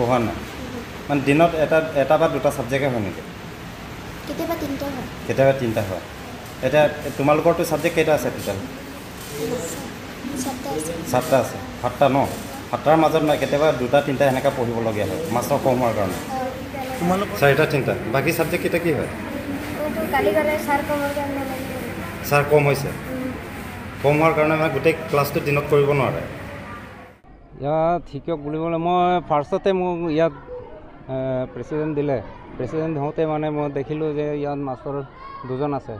পঢ়োৱা নাই মানে দিনত এটা বা দুটা ছাবজেক্টে হয় নেকি কেতিয়াবা তিনিটা হয় কেতিয়াবা তিনিটা হয় এতিয়া তোমালোকৰতো ছাবজেক্ট কেইটা আছে টোটেল সাতটা আছে সাতটা ন সাতটাৰ মাজত কেতিয়াবা দুটা তিনিটা এনেকৈ পঢ়িবলগীয়া হয় মাষ্টৰ কম হোৱাৰ কাৰণে তোমালোকৰ চাৰিটা তিনিটা বাকী ছাবজেক্ট কেইটা কি হয় ছাৰ কম হৈছে কম হোৱাৰ কাৰণে মানে গোটেই ক্লাছটো দিনত কৰিব নোৱাৰে ইয়াত শিক্ষক বুলিবলৈ মই ফাৰ্ষ্টতে মোক ইয়াত প্ৰেচিডেণ্ট দিলে প্ৰেচিডেণ্ট হওঁতে মানে মই দেখিলোঁ যে ইয়াত মাষ্টৰ দুজন আছে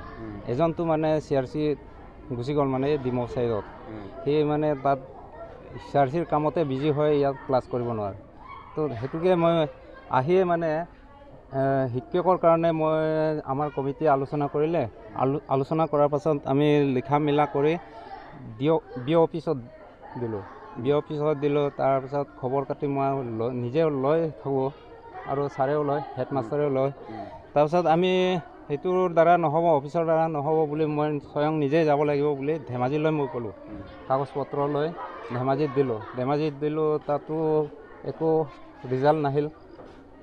এজনটো মানে CRC গুচি গ'ল মানে ডিমৌ ছাইডত সি মানে তাত CRCৰ কামতে বিজি হৈ ইয়াত ক্লাছ কৰিব নোৱাৰে তো সেইটোকে মই আহিয়ে মানে শিক্ষকৰ কাৰণে মই আমাৰ কমিটিয়ে আলোচনা কৰিলে আলোচনা কৰাৰ পাছত আমি লিখা মেলা কৰি বিঅ' অফিচত দিলোঁ বিঅ' অফিচত দিলোঁ তাৰপিছত খবৰ কাটি মই নিজে লৈ থাকোঁ আৰু ছাৰেও লয় হেডমাষ্টাৰেও লয় তাৰপিছত আমি সেইটোৰ দ্বাৰা নহ'ব অফিচৰ দ্বাৰা নহ'ব বুলি মই স্বয়ং নিজে যাব লাগিব বুলি ধেমাজিলৈ মই ক'লোঁ কাগজ পত্ৰ লৈ ধেমাজিত দিলোঁ তাতো একো ৰিজাল্ট নাহিল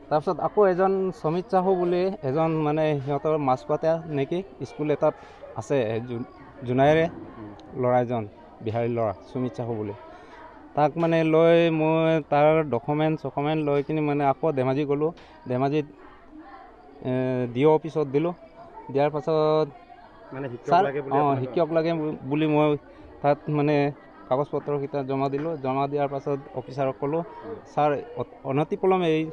তাৰপিছত আকৌ এজন সমিত চাহু বুলি এজন মানে সিহঁতৰ মাছপাতে নেকি স্কুল এটাত আছে জোনাইৰে ল'ৰা এজন বিহাৰী ল'ৰা সমিত চাহু বুলি তাক মানে লৈ মই তাৰ ডকুমেণ্ট লৈ কিনি মানে আকৌ ধেমাজি গ'লোঁ ধেমাজিত DO অফিচত দিলোঁ দিয়াৰ পাছত মানে শিক্ষক লাগে বুলি মই তাত মানে কাগজ পত্ৰকেইটা জমা দিলোঁ জমা দিয়াৰ পাছত অফিচাৰক ক'লোঁ ছাৰ অনতিপলমে এই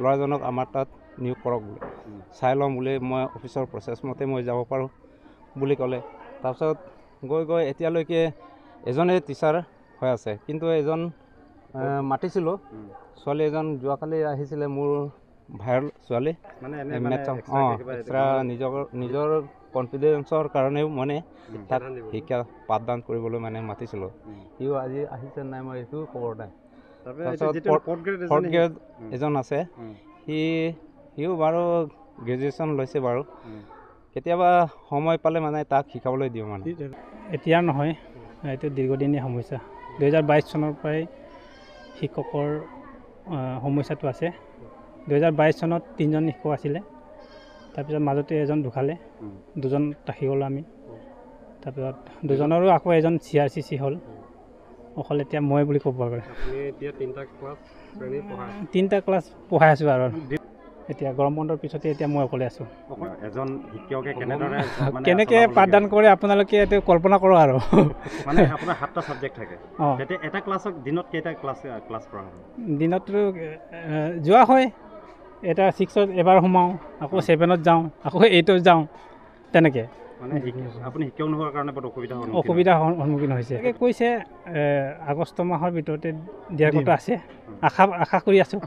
ল'ৰাজনক আমাৰ তাত নিয়োগ কৰক বুলি চাই ল'ম বুলি মই অফিচৰ প্ৰচেছ মতে মই যাব পাৰোঁ বুলি ক'লে তাৰপিছত গৈ এতিয়ালৈকে এজনেই টিচাৰ হৈ আছে কিন্তু এজন মাতিছিলোঁ ছোৱালী এজন যোৱাকালি আহিছিলে মোৰ ভাইৰ ছোৱালী মানে এক্সট্ৰা নিজৰ কনফিডেন্সৰ কাৰণেও মানে তাক শিক্ষা পাঠদান কৰিবলৈ মানে মাতিছিলোঁ সিও আজি আহিছে নাই মই এইটো খবৰ নাই ফৰ্থ গ্ৰেড এজন আছে সিও বাৰু গ্ৰেজুৱেশ্যন লৈছে বাৰু কেতিয়াবা সময় পালে মানে তাক শিকাবলৈ দিওঁ মানে এতিয়া নহয় এইটো দীৰ্ঘদিনীয়া সমস্যা 2022 চনৰ পৰাই শিক্ষকৰ সমস্যাটো আছে 2022 চনত 3জন শিক্ষক আছিলে তাৰপিছত মাজতে এজন ঢুকালে দুজন ৰাখি গ'লোঁ আমি তাৰপিছত দুজনৰো আকৌ এজন CRC হ'ল অকল এতিয়া মই বুলি ক'ব পাৰোঁ তিনিটা ক্লাছ পঢ়াই আছোঁ আৰু এতিয়া গৰম বন্ধৰ পিছতে এতিয়া মই অকলে আছোঁ এজন শিক্ষকে কেনেকৈ পাঠদান কৰে আপোনালোকে এইটো কল্পনা কৰক আৰু মানে আপোনাৰ 7টা ছাবজেক্ট থাকে তেতিয়া এটা ক্লাছত দিনত কেইটা ক্লাছ কৰা হয় দিনততো যোৱা হয় এটা 6ত এবাৰ সোমাওঁ আকৌ 7ত যাওঁ আকৌ 8ত যাওঁ তেনেকৈ মানে আপুনি শিক্ষক নোহোৱাৰ কাৰণে বহুত অসুবিধাৰ সন্মুখীন হৈছে কৈছে আগষ্ট মাহৰ ভিতৰতে দিয়াৰ কথা আছে আশা কৰি আছোঁ